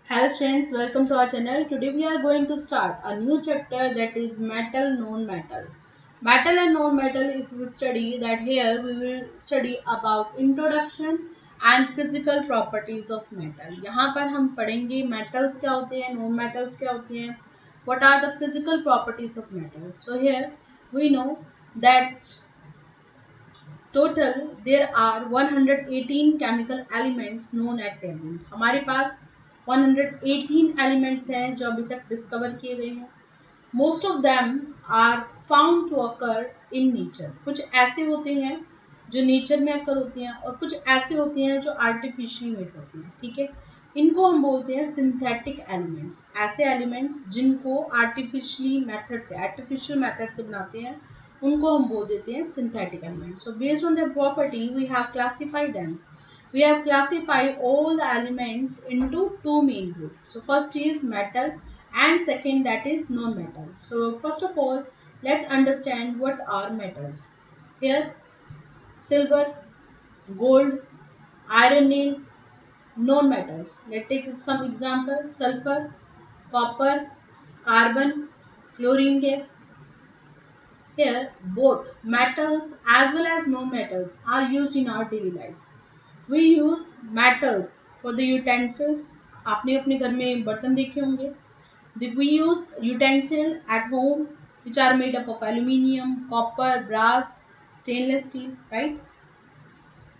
Hello students, welcome to our channel. Today we are going to start a new chapter that is metal, non-metal. Metal and non-metal, if we will study that, here we will study about introduction and physical properties of metal. यहाँ पर हम पढ़ेंगे metals क्या होते हैं, non-metals क्या होते हैं, what are the physical properties of metal. So here we know that total there are 118 chemical elements known at present. हमारे पास 118 elements हैं जो अभी तक डिस्कवर किए गए हैं. Most of them are found to occur in nature. कुछ ऐसे होते हैं जो नेचर में अकर होती हैं और कुछ ऐसे होते हैं जो आर्टिफिशियली मेड होती हैं. ठीक है, इनको हम बोलते हैं सिंथेटिक एलिमेंट्स. ऐसे एलिमेंट्स जिनको आर्टिफिशियल मेथड से बनाते हैं उनको हम बोल देते हैं synthetic elements. So based on their property we have classified them. We have classified all the elements into two main groups. So first is metal and second that is non-metal. So first of all, let's understand what are metals. Here silver, gold, iron nail, non-metals. Let's take some example. Sulfur, copper, carbon, chlorine gas. Here both metals as well as non-metals are used in our daily life. We use metals for the utensils. आपने अपने घर में बर्तन देखे होंगे. We use utensil at home which are made up of aluminium, copper, brass, stainless steel, right?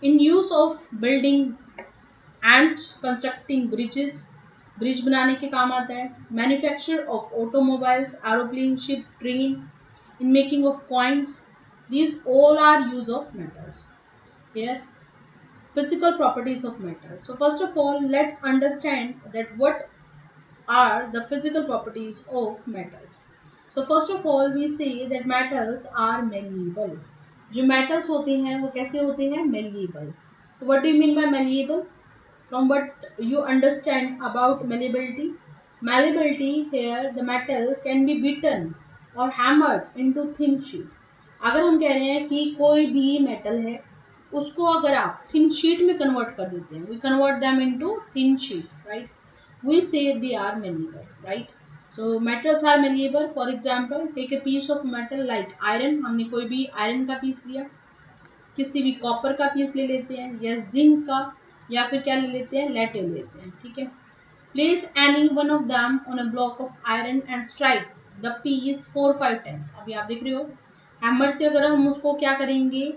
In use of building and constructing bridges, bridge बनाने के काम आता है. Manufacture of automobiles, aeroplane, ship, train, in making of coins. These all are use of metals. Here physical properties of metal. So first of all, let's understand that what are the physical properties of metals. So first of all, we say that metals are malleable. जो metals होते हैं वो कैसे होते हैं? Malleable. So what do you mean by malleable? From what you understand about malleability? Malleability, here the metal can be beaten or hammered into thin sheet. अगर हम कह रहे हैं कि कोई भी मेटल है उसको अगर आप थिन शीट में कन्वर्ट कर देते हैं, we convert them into thin sheet, right? We say they are malleable, right? So metals are malleable. For example, take a piece of metal like iron. हमने कोई भी आयरन का पीस लिया, किसी भी कॉपर का पीस ले लेते हैं या जिंक का, या फिर क्या ले लेते हैं, लेड ले लेते हैं. ठीक है, place any one of them on a block of iron and strike the piece 4-5 times. अभी आप देख रहे हो हैमर से अगर हम उसको क्या करेंगे,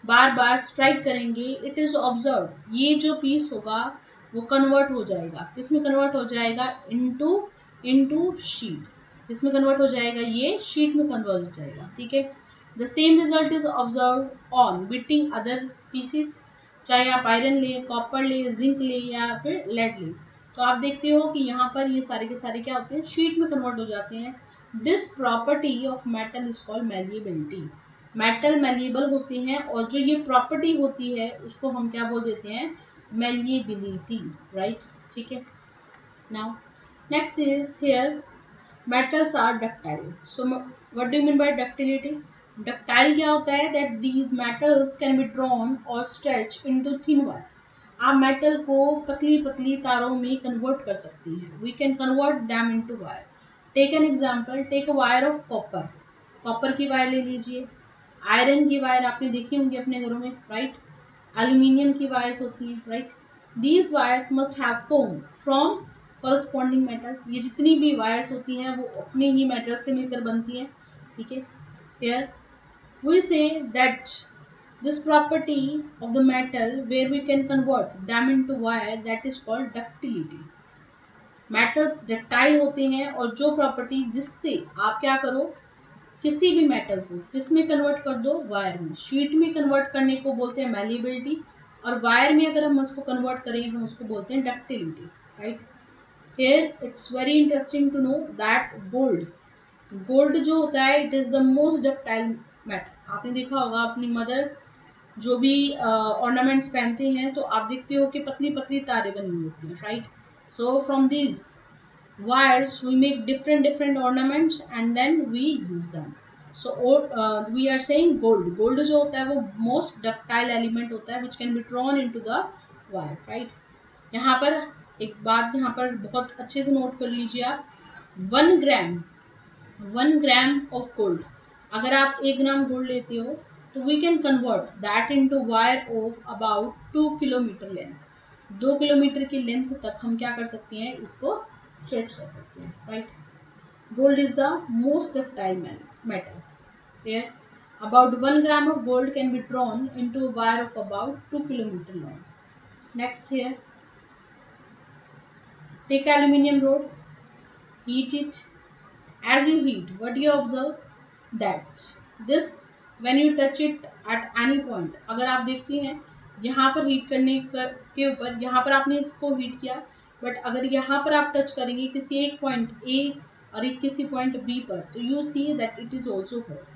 बार बार स्ट्राइक करेंगे, इट इज ऑब्जर्व ये जो पीस होगा वो कन्वर्ट हो जाएगा. किस में कन्वर्ट हो जाएगा? Into into sheet. किस में कन्वर्ट हो जाएगा? ये शीट में कन्वर्ट हो जाएगा. ठीक है, the same result is observe on beating other pieces. चाहे आप आयरन ले, कॉपर ले, जिंक ले या फिर लेड ले, तो आप देखते हो कि यहाँ पर ये सारे के सारे क्या होते हैं? शीट में कन्वर्ट हो जाते हैं. This property of metal is called malleability. Metal malleable होते हैं और जो ये प्रॉपर्टी होती है उसको हम क्या बोल देते हैं? Malleability, right? ठीक है. Now next is here metals are ductile. So what do you mean by ductility? Ductile क्या होता है? That these metals can be drawn or stretched into thin wire. आप मेटल को पतली पतली तारों में कन्वर्ट कर सकती हैं. We can convert them into wire. Take an example. Take a wire of copper. Copper की वायर ले लीजिए. आयरन की वायर आपने देखी होंगी अपने घरों में, राइट? एल्यूमिनियम की वायर्स होती हैं, right? These wires must have foam from corresponding metal. ये जितनी भी वायर्स होती हैं वो अपने ही मेटल से मिलकर बनती हैं. ठीक है, here we say that this property of the metal where we can convert them into wire, that is called ductility. Metals ductile होते हैं और जो प्रॉपर्टी जिससे आप क्या करो, किसी भी मेटल को किस में कन्वर्ट कर दो? वायर में. शीट में कन्वर्ट करने को बोलते हैं मैलिएबिलिटी, और वायर में अगर हम उसको कन्वर्ट करें हम उसको बोलते हैं ductility, right? Here it's very interesting to know that gold जो होता है it is the most ductile metal. आपने देखा होगा अपनी मदर जो भी ऑर्नामेंट्स पहनते हैं तो आप देखते हो कि पतली पतली तारें बनी हुई होती हैं, right? So from these wires we make different ornaments and then we use them. So we are saying gold जो होता है वो most ductile element होता है which can be drawn into the wire, right? यहाँ पर एक बात यहाँ पर बहुत अच्छे से नोट कर लीजिए आप, 1 ग्राम 1 ग्राम ऑफ गोल्ड, अगर आप 1 ग्राम गोल्ड लेते हो तो we can convert that into wire of about 2 kilometre length. 2 kilometre की लेंथ तक हम क्या कर सकते हैं, इसको स्ट्रेच कर सकते हैं, right. Gold is the most ductile metal. Here, about 1 gram of gold can be drawn into a wire of about 2 kilometer long. Next here, take aluminium rod, heat it. As you heat, what do you observe? That this, when you touch it at any point, अगर आप देखती हैं यहाँ पर heat करने के ऊपर, यहाँ पर आपने इसको हीट किया, बट अगर यहाँ पर आप टच करेंगे किसी एक पॉइंट ए और एक किसी पॉइंट बी पर, तो you see that it is also hot,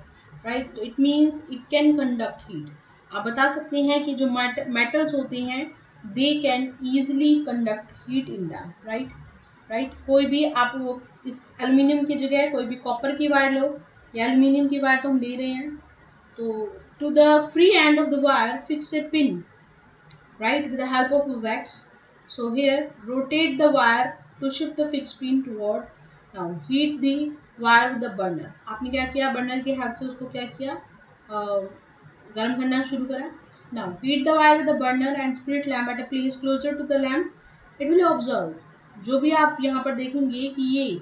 right. तो it means it can conduct heat. आप बता सकते हैं कि जो मेटल्स होते हैं they can easily conduct heat in them, right. Right, कोई भी आप वो इस एल्यूमिनियम की जगह कोई भी कॉपर की वायर लो, या एल्यूमिनियम की वायर तो हम ले रहे हैं, तो to the free end of the wire fix a pin, right, with the help of a wax. So here rotate the wire to shift the fixed pin toward, now heat the wire with the burner। आपने क्या किया, burner की help से उसको क्या किया, गर्म करना शुरू करा। now heat the wire with the burner and spirit lamp at a place closer to the lamp। it will observe, जो भी आप यहाँ पर देखेंगे कि ये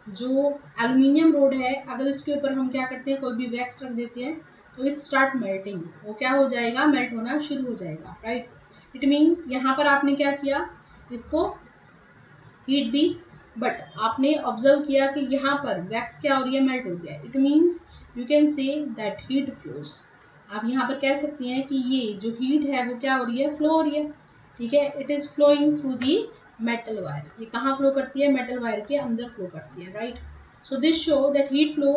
जो एल्यूमिनियम रोड है, अगर इसके ऊपर हम क्या करते हैं, कोई भी वैक्स रख देते हैं, तो इट स्टार्ट मेल्टिंग, वो क्या हो जाएगा, मेल्ट होना शुरू हो जाएगा, राइट। इट मीन्स यहाँ पर आपने क्या किया, इसको हीट दी, बट आपने ऑब्जर्व किया कि यहाँ पर वैक्स क्या हो रही है, मेल्ट हो गया। It means you can say that heat flows. आप यहाँ पर कह सकती हैं कि ये जो हीट है वो क्या हो रही है, फ्लो हो रही है, ठीक है। It is flowing through the metal wire. ये कहाँ फ्लो करती है, मेटल वायर के अंदर फ्लो करती है, right. So this show that heat flow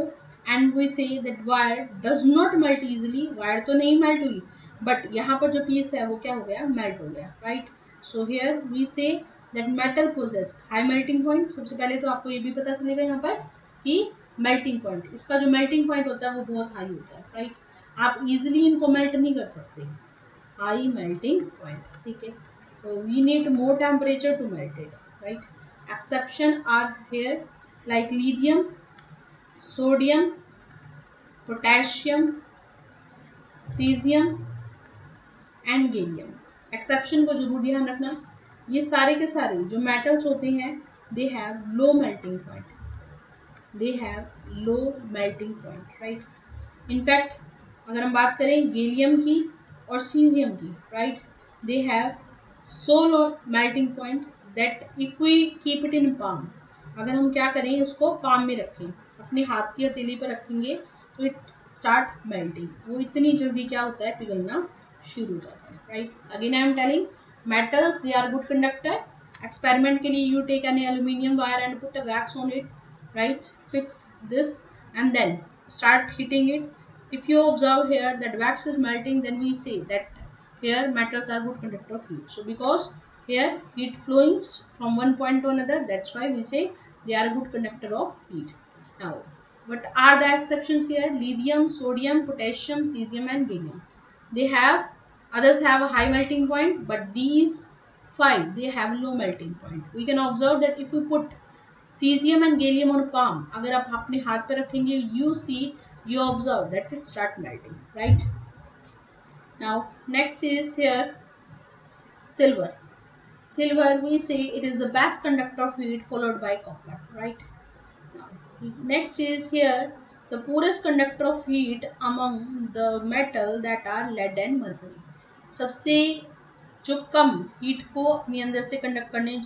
and we say that wire does not melt easily. Wire तो नहीं मेल्ट हुई, बट यहाँ पर जो पीस है वो क्या हो गया, मेल्ट हो गया, right. So here we say that metal possess high melting point. सबसे पहले तो आपको ये भी पता चलेगा यहाँ पर कि मेल्टिंग पॉइंट, इसका जो मेल्टिंग पॉइंट होता है वो बहुत हाई होता है, राइट। आप इजीली इनको मेल्ट नहीं कर सकते, हाई मेल्टिंग पॉइंट, ठीक है। तो we need more temperature to melt it, right. Exception are here like lithium, sodium, potassium, caesium and gallium. Exception को जरूर ध्यान रखना, ये सारे के सारे जो मेटल्स होते हैं they have low melting point, they have low melting point, right. In fact अगर हम बात करें गैलियम की और सीजियम की, right, they have so low melting point that if we keep it in palm, अगर हम क्या करें उसको पाम में रखें, अपने हाथ की हथेली पर रखेंगे, तो इट स्टार्ट मेल्टिंग, वो इतनी जल्दी क्या होता है, पिघलना शुरू हो जाता है, right. Again I am telling metals they are good conductor. Experiment के लिए you take an aluminium wire and put a wax on it, right, fix this and then start heating it। if you observe here that wax is melting, then we say that here metals are good conductor of heat, so because here heat flowing from one point to another, that's why we say they are good conductor of heat। now what are the exceptions here, lithium, sodium, potassium, cesium and gallium, they have, others have a high melting point, but these five they have low melting point। we can observe that if you put caesium and gallium on palm, अगर आप अपने हाथ पे रखेंगे, you see, you observe that it start melting, right. Now next is here silver. Silver, we say it is the best conductor of heat, followed by copper, right? Now, next is here the poorest conductor of heat among the metal that are lead and mercury। सबसे जो कम heat को अपने अंदर से conduct करने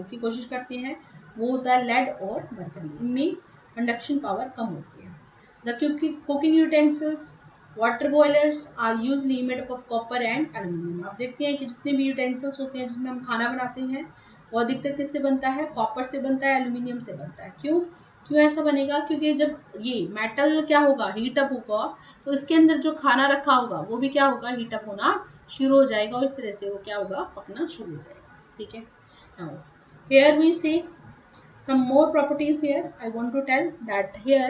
की कोशिश करते हैं वो होता है लेड और मरकरी, इनमें कंडक्शन पावर कम होती है। The cooking utensils, water boilers are usually made up of copper and aluminium. आप देखते हैं कि जितने भी यूटेंसिल्स होते हैं जिसमें हम खाना बनाते हैं वो अधिकतर किससे बनता है, कॉपर से बनता है, एल्यूमिनियम से बनता है। क्यों क्यों ऐसा बनेगा, क्योंकि जब ये मेटल क्या होगा, हीटअप होगा, तो इसके अंदर जो खाना रखा होगा वो भी क्या होगा, हीटअप होना शुरू हो जाएगा, और इस तरह से वो क्या होगा, पकना शुरू हो जाएगा, ठीक है। नाउ हियर वी से some more properties here I want to tell that here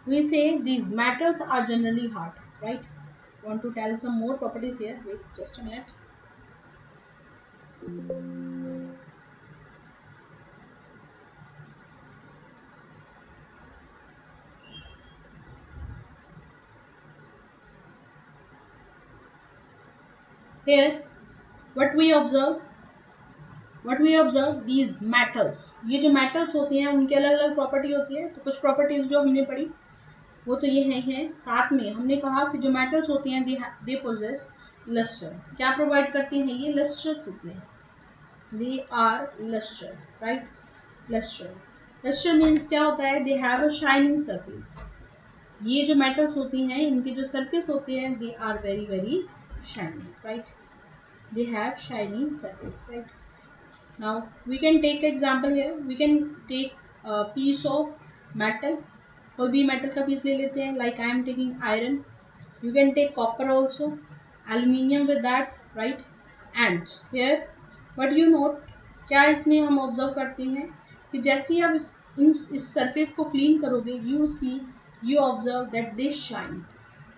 we say these metals are generally hard, right। Want to tell some more properties here, wait just a minute। here what we observe, these metals, ये जो metals होती हैं उनकी अलग अलग property होती है। तो कुछ प्रॉपर्टीज जो हमने पढ़ी वो तो ये हैं। साथ में हमने कहा कि जो मेटल्स होती हैं दे पोजेस लस्टर, क्या प्रोवाइड करती हैं, ये लस्ट्रस होती हैं, they are lustre, right. Lustre, lustre means क्या होता है, they have a shining surface. ये जो मेटल्स होती हैं इनकी जो सरफेस होती है they are very very shining, right, they have shining surface, right. now we can take example here, we can take a piece of metal, कोई भी मेटल का पीस ले लेते हैं, like I am taking iron, you can take copper also, aluminium with that, right. And here what you note, क्या इसमें हम observe करते हैं कि जैसे ही आप इस सरफेस को क्लीन करोगे you see, you observe that they shine,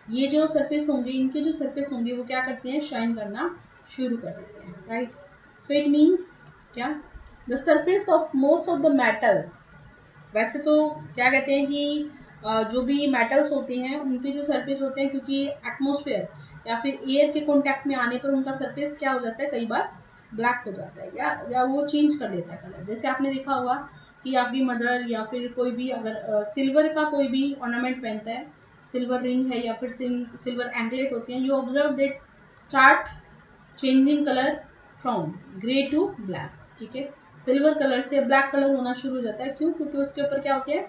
ये जो सरफेस होंगे, इनके जो सरफेस होंगे वो क्या करते हैं, शाइन करना शुरू कर देते हैं, राइट। सो इट मीन्स क्या, the surface of most of the metal, वैसे तो क्या कहते हैं कि जो भी मेटल्स होते हैं उनके जो सरफेस होते हैं, क्योंकि एटमॉस्फेयर या फिर एयर के कांटेक्ट में आने पर उनका सरफेस क्या हो जाता है, कई बार ब्लैक हो जाता है या वो चेंज कर लेता है कलर। जैसे आपने देखा होगा कि आपकी मदर या फिर कोई भी अगर सिल्वर का कोई भी ऑर्नामेंट पहनता है, सिल्वर रिंग है या फिर सिल्वर एंकलेट होते हैं, you observe that start changing colour from grey to black, ठीक है, सिल्वर कलर से ब्लैक कलर होना शुरू हो जाता है। क्यों, क्योंकि उसके ऊपर क्या होती है,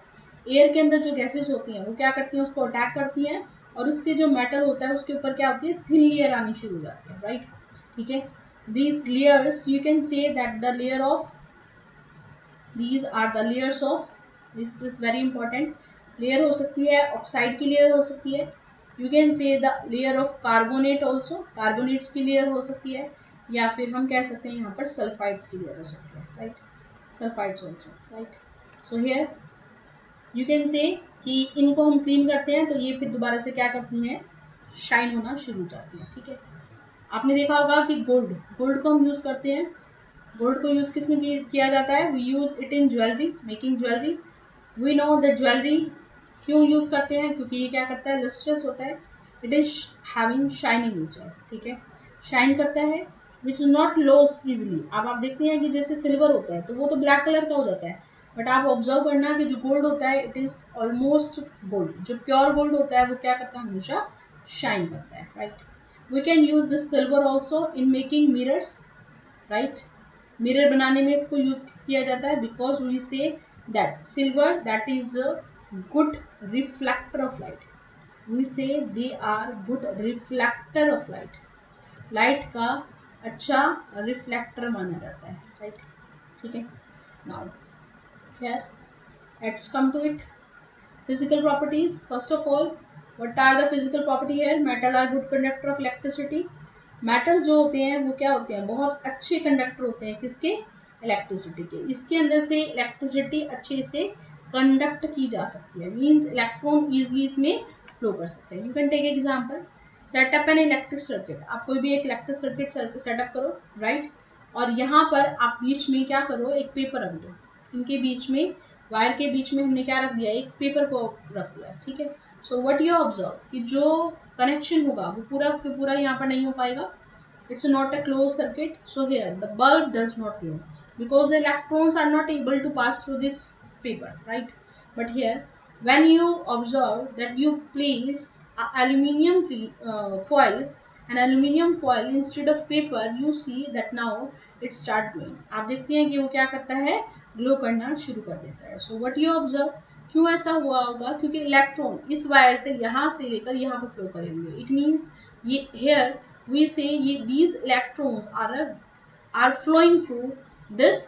एयर के अंदर जो गैसेस होती हैं वो क्या करती हैं, उसको अटैक करती हैं और उससे जो मेटल होता है उसके ऊपर क्या होती है, थिन लेयर आनी शुरू हो जाती है, राइट, ठीक है। These layers you can say that the layer of, these are the layers of, this is very important, layer हो सकती है ऑक्साइड की लेयर हो सकती है, you can say the layer of carbonate also, carbonates की लेयर हो सकती है, या फिर हम कह सकते हैं यहाँ पर सल्फाइड्स की लेयर हो सकती है, right, sulphides also, right. So here you can से कि इनको हम क्लीन करते हैं तो ये फिर दोबारा से क्या करती हैं, शाइन होना शुरू हो जाती है, ठीक है। आपने देखा होगा कि गोल्ड, गोल्ड को हम यूज़ करते हैं, गोल्ड को यूज़ किस में किया जाता है, we use it in jewellery, making jewellery, we know the jewellery क्यों यूज़ करते हैं, क्योंकि ये क्या करता है, लस्ट्रस होता है, it is having shining nature, ठीक है, शाइन करता है, which is not loss easily. अब आप देखते हैं कि जैसे सिल्वर होता है तो वो तो ब्लैक कलर का हो जाता है, बट आप ऑब्जर्व करना कि जो गोल्ड होता है इट इज़ ऑलमोस्ट गोल्ड, जो प्योर गोल्ड होता है वो क्या करता है, हमेशा शाइन करता है, right. We can use this silver also in making mirrors, right, mirror बनाने में इसको यूज़ किया जाता है, because we say that silver that is a good reflector of light, we say they are good reflector of light, light का अच्छा reflector माना जाता है, राइट, ठीक है। Now here let's come to it, physical properties. First of all, what are the physical property here, metal are good conductor of electricity, metal जो होते हैं वो क्या होते हैं, बहुत अच्छे कंडक्टर होते हैं, किसके, इलेक्ट्रिसिटी के, इसके अंदर से इलेक्ट्रिसिटी अच्छे से कंडक्ट की जा सकती है, मींस इलेक्ट्रॉन ईजिली इसमें फ्लो कर सकते हैं। You can take example, setup an electric circuit, आप कोई भी एक इलेक्ट्रिक सर्किट सेटअप करो, राइट, और यहाँ पर आप बीच में क्या करो, एक पेपर रख दो, इनके बीच में वायर के बीच में हमने क्या रख दिया, एक पेपर को रख दिया, ठीक है। सो व्हाट यू ऑब्जर्व कि जो कनेक्शन होगा वो पूरा पूरा यहाँ पर नहीं हो पाएगा, it's not a closed circuit, so here the bulb does not glow because the electrons are not able to pass through this paper, right. But here when you observe that you place a aluminium foil, an aluminium foil instead of paper, you see that now it start glowing, आप देखते हैं कि वो क्या करता है, glow करना शुरू कर देता है। सो व्हाट यू ऑब्जर्व, क्यों ऐसा हुआ होगा, क्योंकि इलेक्ट्रॉन इस वायर से यहाँ से लेकर यहाँ पर फ्लो करेंगे, इट मीन्स ये hair we say these electrons are flowing through this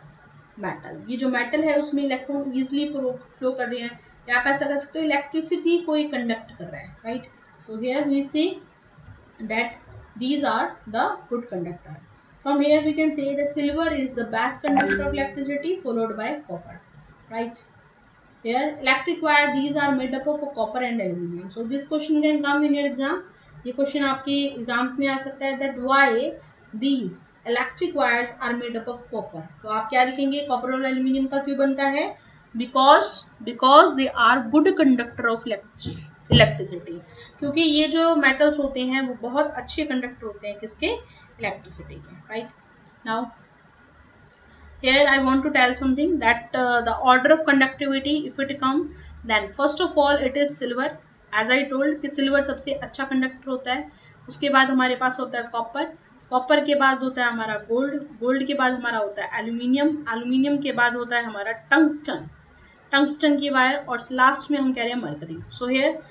metal, ये जो मेटल है उसमें इलेक्ट्रॉन इजिली फ्लो कर रहे हैं, या आप ऐसा कह सकते हो इलेक्ट्रिसिटी को ये कंडक्ट कर रहा है, राइट। सो हियर वी से that these are the good conductor. From here we can say the silver is the best conductor of electricity followed by copper, right. Here electric wire, these are made up of copper and aluminum. So this question can come in your exam, ये question आपके exams में आ सकता है, that why these electric wires are made up of copper, तो आप क्या लिखेंगे, कॉपर और एल्यूमिनियम का क्यों बनता है, because they are good conductor of electricity, क्योंकि ये जो मेटल्स होते हैं वो बहुत अच्छे कंडक्टर होते हैं किसके, इलेक्ट्रिसिटी के, right. Now here I want to tell something that the order of conductivity, if it come, then first of all it is silver, as I told कि silver सबसे अच्छा कंडक्टर होता है, उसके बाद हमारे पास होता है कॉपर, कॉपर के बाद होता है हमारा गोल्ड, गोल्ड के बाद हमारा होता है एल्यूमिनियम, एल्यूमिनियम के बाद होता है हमारा टंगस्टन, टंगस्टन की वायर, और लास्ट में हम कह रहे हैं mercury. So here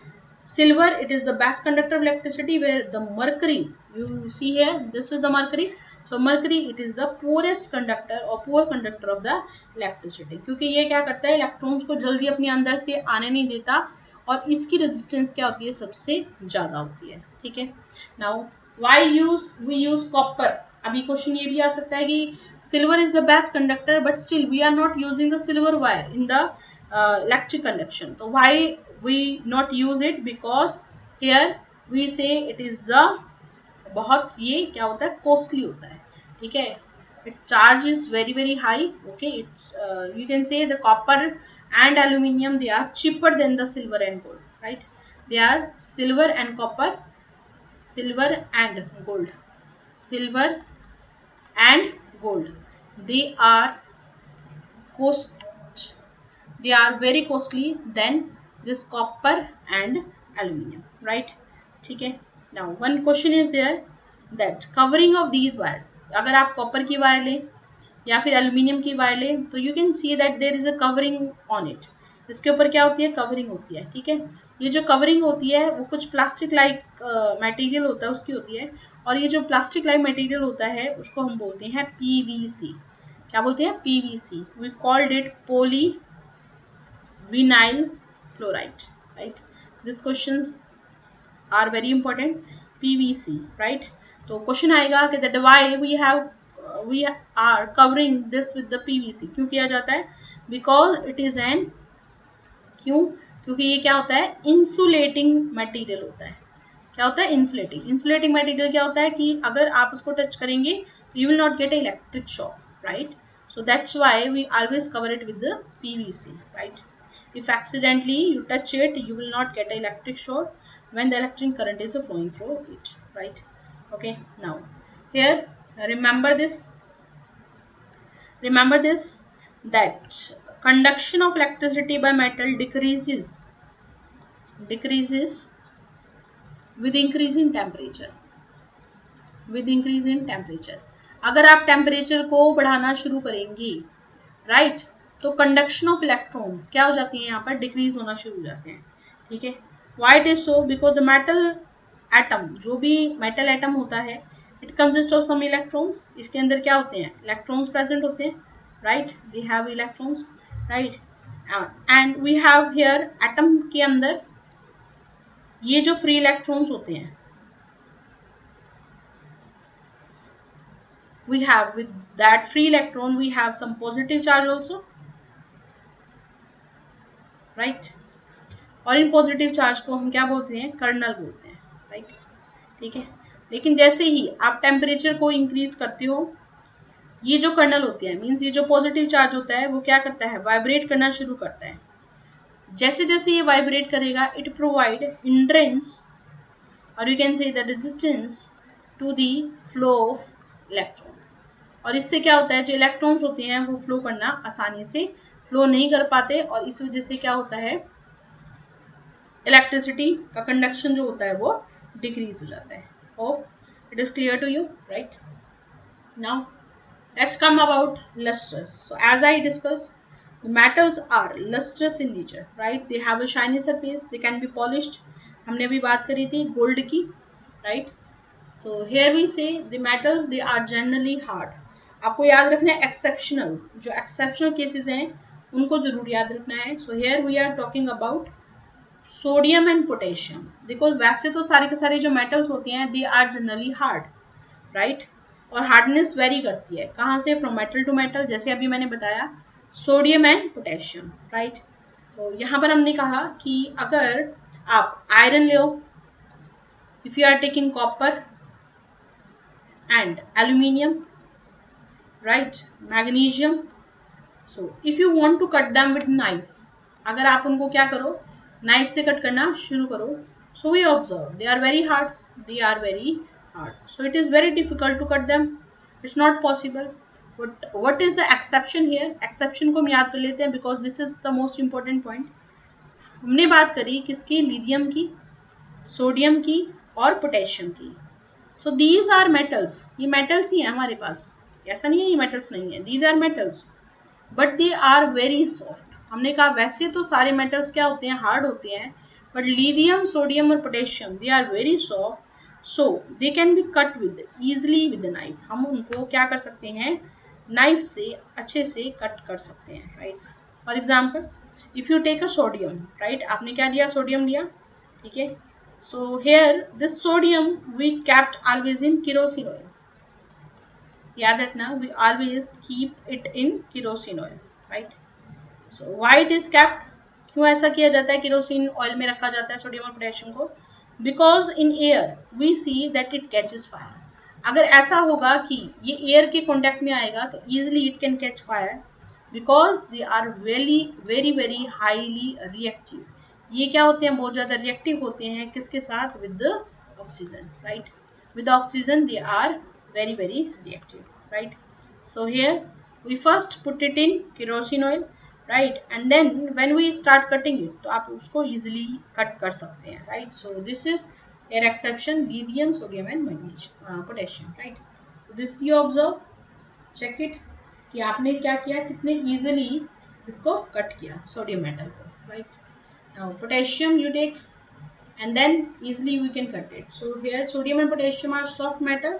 silver, it is the best conductor of electricity, where the mercury, you see here, this is the mercury, so mercury it is the poorest conductor or poor conductor of the electricity, क्योंकि ये क्या करता है, electrons को जल्दी अपने अंदर से आने नहीं देता, और इसकी रेजिस्टेंस क्या होती है, सबसे ज़्यादा होती है, ठीक है। Now why we use copper, अभी क्वेश्चन ये भी आ सकता है कि silver is the best conductor but still we are not using the silver wire in the electric conduction, तो why we not use it, because here we say it is the बहुत ये क्या होता है, कॉस्टली होता है, ठीक है, it charge is very very high, okay, it's you can say the copper and aluminum, they are cheaper than the silver and gold, right, they are silver and copper, silver and gold, silver and gold, they are cost, they are very costly than this copper and aluminum, right, ठीक है। now one question is there that covering of these wire, अगर आप copper की wire लें या फिर aluminium की wire लें, तो you can see that there is a covering on it, इसके ऊपर क्या होती है, कवरिंग होती है, ठीक है। ये जो कवरिंग होती है वो कुछ प्लास्टिक लाइक मटेरियल होता है उसकी होती है, और ये जो प्लास्टिक लाइक मटेरियल होता है उसको हम बोलते हैं पीवीसी, क्या बोलते हैं, PVC, we called it poly vinyl chloride, right, these questions are very important, PVC, right, तो क्वेश्चन आएगा कि that why we are covering this with the PVC, क्यों किया जाता है, because it is an, क्यों, क्योंकि ये क्या होता है, इंसुलेटिंग मटेरियल होता है, क्या होता है, इंसुलेटिंग, इंसुलेटिंग मटेरियल क्या होता है कि अगर आप उसको टच करेंगे तो you will not gate electric shock, right, so that's why we always cover it with the PVC, right, if accidentally you touch it you will not get an electric shock when the electric current is flowing through it, right, okay। now here remember this that conduction of electricity by metal decreases with increase in temperature, with increase in temperature, अगर आप temperature को बढ़ाना शुरू करेंगी, right, तो conduction of electrons क्या हो जाती है, यहाँ पर डिक्रीज होना शुरू हो जाते हैं, ठीक है। Why it is so, because the metal atom, जो भी मेटल एटम होता है, it consist of some electrons, इसके अंदर क्या होते हैं, इलेक्ट्रॉन्स प्रेजेंट होते हैं, right, they have electrons, right, and we have here atom के अंदर ये जो फ्री इलेक्ट्रॉन्स होते हैं, we have with that free electron we have some positive charge also, right, और इन पॉजिटिव चार्ज को हम क्या बोलते हैं, कर्नल बोलते हैं, राइट, ठीक है। लेकिन जैसे ही आप टेम्परेचर को इंक्रीज करते हो, ये जो कर्नल होते हैं, मीन्स ये जो पॉजिटिव चार्ज होता है वो क्या करता है, वाइब्रेट करना शुरू करता है, जैसे जैसे ये वाइब्रेट करेगा इट प्रोवाइड हिंड्रेंस और you can say the resistance to the flow of electron, और इससे क्या होता है, जो इलेक्ट्रॉन्स होते हैं वो फ्लो करना आसानी से फ्लो नहीं कर पाते, और इस वजह से क्या होता है, इलेक्ट्रिसिटी का कंडक्शन जो होता है वो डिक्रीज हो जाता है। Hope it is clear to you, right. Now let's come about lustrous, so as I discuss the metals are lustrous in nature, right, they have a shiny surface, they can be polished, हमने अभी बात करी थी gold की, right, so here we say the metals they are generally hard, आपको याद रखना है एक्सेप्शनल, जो एक्सेप्शनल केसेस हैं उनको जरूर याद रखना है। so here we are talking about sodium and potassium, देखो वैसे तो सारे के सारे जो मेटल्स होते हैं they are generally hard, right, और हार्डनेस वेरी करती है कहाँ से, फ्रॉम मेटल टू मेटल, जैसे अभी मैंने बताया सोडियम एंड पोटेशियम, राइट। तो यहाँ पर हमने कहा कि अगर आप आयरन लो, if you are taking copper and aluminium, right, magnesium, so if you want to cut them with knife, अगर आप उनको क्या करो, नाइफ से कट करना शुरू करो, so we observe they are very hard, they are very hard, so it is very difficult to cut them, it's not possible. But what is the exception here? Exception को हम याद कर लेते हैं because this is the most important point. हमने बात करी किसकी? लिथियम की, सोडियम की और पोटेशियम की. सो दीज आर मेटल्स, ये मेटल्स ही हैं हमारे पास, ऐसा नहीं है ये मेटल्स नहीं है, these are metals, but they are very soft. हमने कहा वैसे तो सारे मेटल्स क्या होते हैं? हार्ड होते हैं, बट लिथियम, सोडियम और potassium they are very soft, so they can be cut with easily with knife. हम उनको क्या कर सकते हैं? नाइफ से अच्छे से कट कर सकते हैं, right. For example if you take a sodium, right, आपने क्या लिया? सोडियम लिया, ठीक है. So here this sodium we kept always in kerosene oil. याद रखना, we always keep it in kerosene oil, right. So why it is kept? क्यों ऐसा किया जाता है? केरोसिन ऑयल में रखा जाता है सोडियम और पोटेशियम को. Because in air we see that it catches fire. अगर ऐसा होगा कि ये एयर के कॉन्टेक्ट में आएगा तो easily it can catch fire, because they are very very very highly reactive. ये क्या होते हैं? बहुत ज़्यादा रिएक्टिव होते हैं. किसके साथ? With oxygen, right. with oxygen they are very very reactive, right. So here we first put it in kerosene oil, right, and then when we start cutting it तो आप उसको easily cut कर सकते हैं, right. So this is air exception, lithium, sodium and magnesium, potassium, right. So this you observe, check it कि आपने क्या किया, कितने easily इसको cut किया सोडियम मेटल को, right. Now potassium you take and then easily we can cut it. So here sodium and potassium are soft metal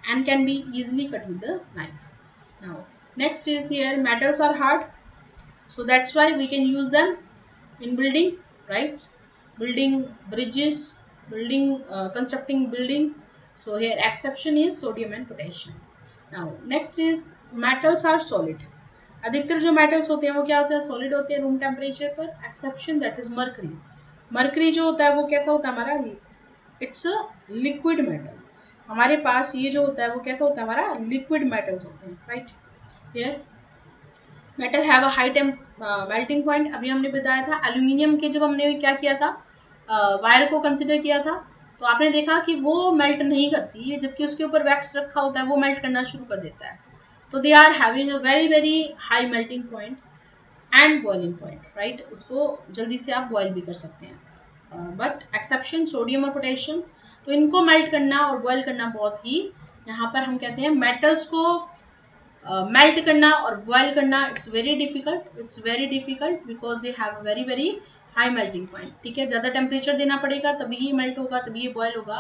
and can be easily cut with the knife. Now next is here metals are hard, so that's why we can use them in building, right. Building bridges, building constructing building. So here exception is sodium and potassium. Now next is metals are solid. अधिकतर जो metals होते हैं वो क्या होते हैं? Solid होते हैं रूम टेम्परेचर पर. Exception that is mercury. Mercury जो होता है वो कैसा होता है हमारा? It's a liquid metal. हमारे पास ये जो होता है वो कैसा होता है? हमारा लिक्विड मेटल्स होते हैं, right. Here metal have a high melting point. अभी हमने बताया था एल्यूमिनियम के जब हमने क्या किया था, वायर को कंसिडर किया था, तो आपने देखा कि वो मेल्ट नहीं करती है, जबकि उसके ऊपर वैक्स रखा होता है वो मेल्ट करना शुरू कर देता है. तो they are having a very very high melting point and boiling point, right. उसको जल्दी से आप बॉयल भी कर सकते हैं. बट एक्सेप्शन सोडियम और पोटेशियम, तो इनको मेल्ट करना और बॉयल करना बहुत ही, यहाँ पर हम कहते हैं मेटल्स को मेल्ट करना और बॉयल करना it's very difficult, it's very difficult because they have very very high melting point. ठीक है, ज़्यादा टेम्परेचर देना पड़ेगा तभी ये मेल्ट होगा, तभी ये बॉयल होगा.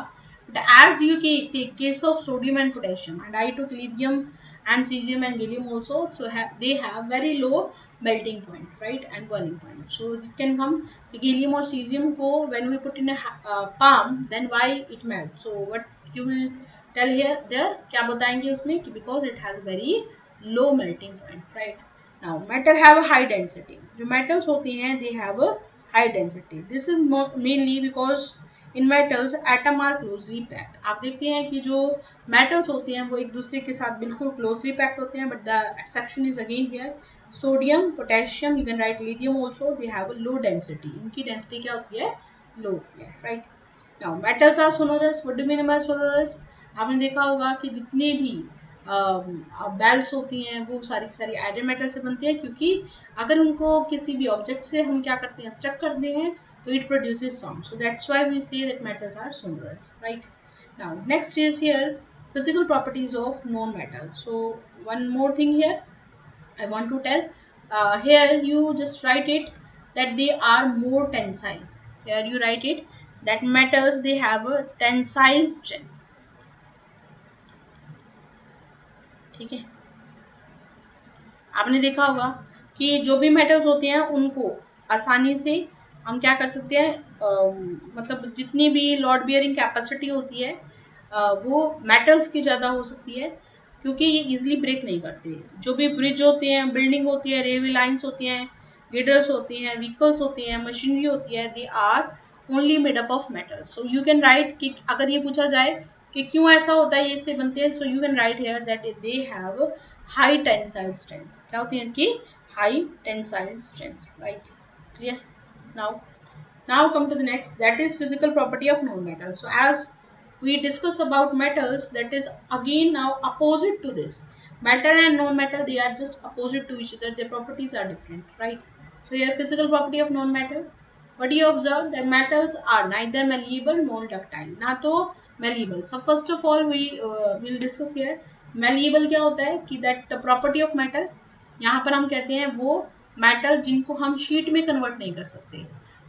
But as you take case of sodium and potassium and I took lithium and cesium and gallium also, so they have very low melting point, right, and boiling point. So it can come the gallium or cesium को when we put in a palm, then why it melts. So what you will tell here there, क्या बताएंगे उसमें कि because it has very low melting point, right. Now metal have a high density. जो metals होती हैं they have a high density. This is mainly because in metals atom are closely packed. आप देखते हैं कि जो मेटल्स होते हैं वो एक दूसरे के साथ बिल्कुल क्लोजली पैक्ड होते हैं. But the exception is again here sodium, potassium, you can write lithium also, they have a low density. इनकी डेंसिटी क्या होती है? लो होती है, right. Now metals are sonorous. What do mean by sonorous? आपने देखा होगा कि जितने भी बेल्ट्स होती हैं वो सारी की सारी आयरन मेटल से बनती है, क्योंकि अगर उनको किसी भी ऑब्जेक्ट से हम क्या करते हैं? स्ट्रक करते हैं तो it produces sound. So that's why we say that metals are sonorous, right. Now next is here physical properties of known metals. So one more thing here I want to tell, here you just write it that they are more tensile. Here you write it that metals they have a tensile strength. ठीक है, आपने देखा होगा कि जो भी metals होते हैं उनको आसानी से हम क्या कर सकते हैं, मतलब जितनी भी लॉड बियरिंग कैपेसिटी होती है वो मेटल्स की ज़्यादा हो सकती है, क्योंकि ये इजीली ब्रेक नहीं करते. जो भी ब्रिज होते हैं, बिल्डिंग होती है, रेलवे लाइंस होती हैं, गिडर्स होती हैं, व्हीकल्स होती हैं, मशीनरी होती है, they are only made up of metal. So you can write कि अगर ये पूछा जाए कि क्यों ऐसा होता है, ये इससे बनते हैं, so you can write here that they have high tensile strength. क्या होती है इनकी? High tensile strength, right. Clear? Now Now come to the next, that is physical property of non-metal. So as we discuss about metals, that is again now opposite to this. Metal and non-metal, they are just opposite to each other. Their properties are different, right? So here physical property of non-metal. What do you observe? That metals are neither malleable nor ductile. ना तो malleable. So first of all we will discuss here malleable क्या होता है कि that property of metal, यहाँ पर हम कहते हैं वो मेटल जिनको हम शीट में कन्वर्ट नहीं कर सकते.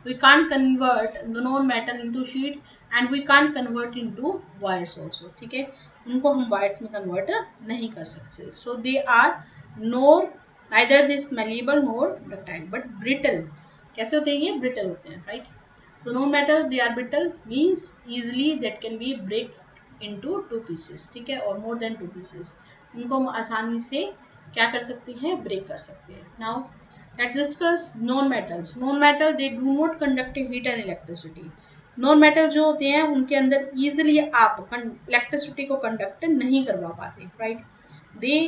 We can't convert the known metal into sheet and we can't convert into wires also. ठीक है, उनको हम wires में convert नहीं कर सकते. So they are nor neither this malleable nor ductile but brittle. कैसे होते हैं ये? Brittle होते हैं, right? So known metal they are brittle means easily that can be break into two pieces. ठीक है, or more than two pieces. उनको हम आसानी से क्या कर सकते हैं? ब्रेक कर सकते हैं. Now let's discuss non-metals. Non-metal they do not conduct heat and electricity. Non-metal जो होते हैं उनके अंदर easily आप electricity को conduct नहीं करवा पाते, right? They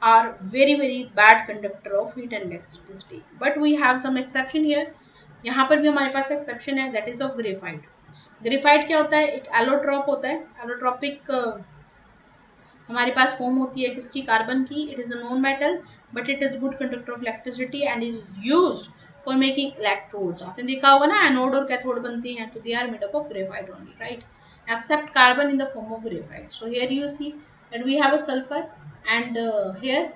are very very bad conductor of heat and electricity. But we have some exception here. यहाँ पर भी हमारे पास exception है, that is of graphite. Graphite क्या होता है? एक allotrope होता है. Allotropic हमारे पास फॉर्म होती है किसकी? कार्बन की. It is a non metal but it is good conductor of electricity and is used for making electrodes. आपने देखा होगा ना एनोड और कैथोड बनती हैं, तो they are made up of graphite only, right? Except carbon in the form of graphite. So here you see that we have a sulphur and here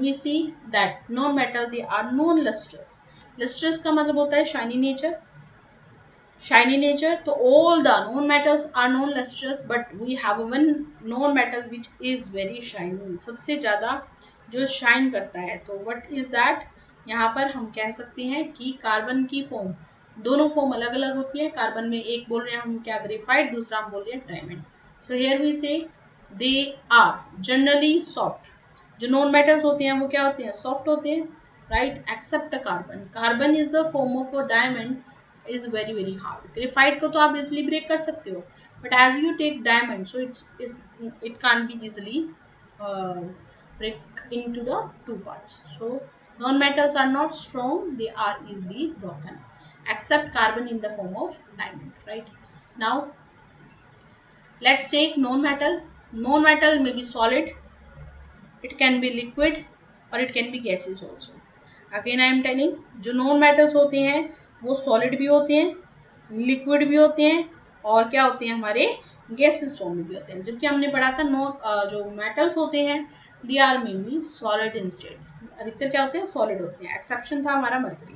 we see that non-metal they are non-lustrous. Lustrous का मतलब होता है shiny nature. Shiny nature, तो all the known metals are non lustrous but we have one known metal which is very shiny. सबसे ज़्यादा जो shine करता है, तो what is that? यहाँ पर हम कह सकते हैं कि कार्बन की फॉर्म, दोनों फॉर्म अलग अलग होती है. कार्बन में एक बोल रहे हैं हम क्या? ग्रेफाइट. दूसरा हम बोल रहे हैं diamond. So here we say they are generally soft. जो नॉन मेटल्स होते हैं वो क्या होते हैं? सॉफ्ट होते हैं, right? Except carbon. Carbon is the form of a diamond is very very hard. Graphite को तो आप easily break कर सकते हो, but as you take diamond, so it can't be easily break into the two parts. So non-metals are not strong; they are easily broken, except carbon in the form of diamond. Right? Now let's take non-metal. Non-metal may be solid, it can be liquid, or it can be gaseous also. Again I am telling, जो non metals होते हैं वो solid भी होते हैं, liquid भी होते हैं, और क्या होते हैं? हमारे गैसेस फॉर्म में भी होते हैं. जबकि हमने पढ़ा था जो मेटल्स होते हैं they are mainly solid in state. अधिकतर क्या होते हैं? सॉलिड होते हैं. एक्सेप्शन था हमारा mercury,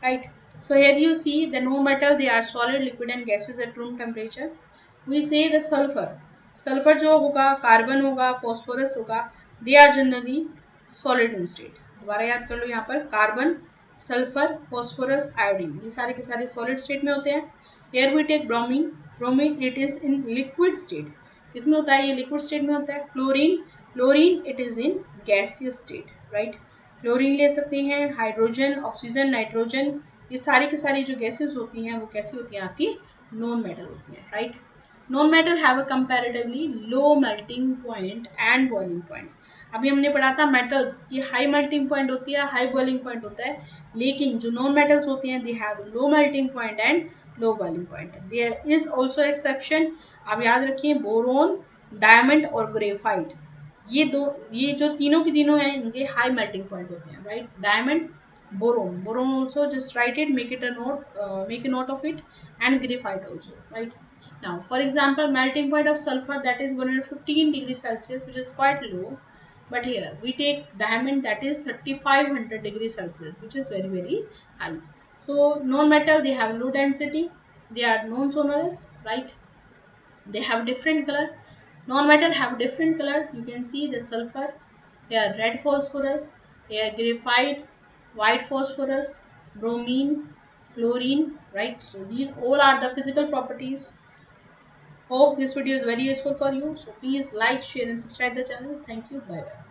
right? So here you see the no metal they are solid, liquid and gases at room temperature. We say the sulphur. Sulphur जो होगा, कार्बन होगा, फॉस्फोरस होगा, they are generally solid in state. दोबारा याद कर लो, यहाँ पर carbon, sulphur, phosphorus, iodine, ये सारे के सारे सॉलिड स्टेट में होते हैं. Here we take bromine. Bromine it is in liquid state. किसमें होता है? ये लिक्विड स्टेट में होता है. Chlorine. Chlorine it is in gaseous state, right? Chlorine ले सकते हैं. हाइड्रोजन, ऑक्सीजन, नाइट्रोजन, ये सारी की सारी जो गैसेस होती हैं वो कैसी होती हैं? आपकी नॉन मेटल होती हैं, right? Non metal have a comparatively low melting point and boiling point. अभी हमने पढ़ा था मेटल्स की हाई मेल्टिंग पॉइंट होती है, हाई बॉइलिंग पॉइंट होता है, लेकिन जो नॉन मेटल्स होती हैं they have low melting point and low boiling point. There is also exception. आप याद रखिए, बोरोन, डायमंड और ग्रेफाइट, ये जो तीनों की तीनों हैं इनके हाई मेल्टिंग पॉइंट होते हैं, right? Diamond, boron also just write it, make a note of it, and graphite also, right? Now for example, melting point of sulfur, that is 115 degrees Celsius, which is quite low. But here we take diamond, that is 3500 degrees Celsius, which is very very high. So non-metal they have low density, they are non-sonorous, right? They have different color. Non-metal have different colors. You can see the sulfur here, red phosphorus, here graphite, white phosphorus, bromine, chlorine, right? So these all are the physical properties. Hope this video is very useful for you. So please like, share and subscribe the channel. Thank you. Bye bye.